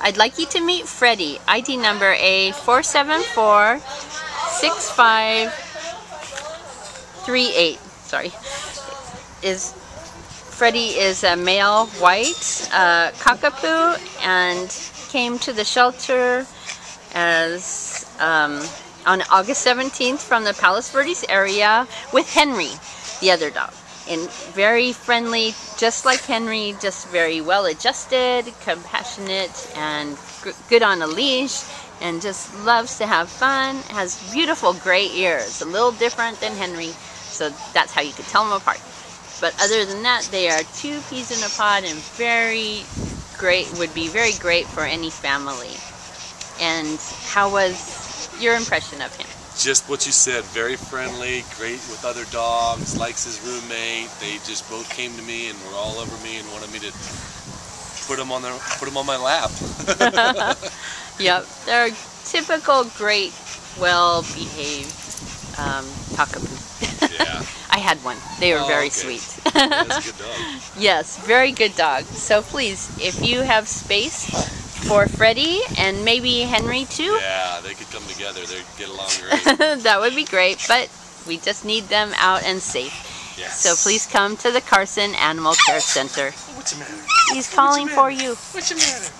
I'd like you to meet Freddie. ID number A4746538. Sorry. Freddie is a male white cockapoo and came to the shelter as on August 17th from the Palos Verdes area with Henry, the other dog. And very friendly, just like Henry, just very well adjusted, compassionate, and good on a leash, and just loves to have fun. Has beautiful gray ears, a little different than Henry, so that's how you could tell them apart. But other than that, they are two peas in a pod and very great, would be very great for any family. And how was your impression of him? Just what you said, very friendly, great with other dogs, likes his roommate. They just both came to me and were all over me and wanted me to put him on my lap. Yep, they're typical, great, well-behaved cockapoo. Yeah. I had one. They were very sweet. That's a good dog. Yes, very good dog. So please, if you have space for Freddie and maybe Henry too. Yeah, they could come together. They'd get along great. That would be great, but we just need them out and safe. Yes. So please come to the Carson Animal Care Center. What's the matter? He's calling for you. What's the matter?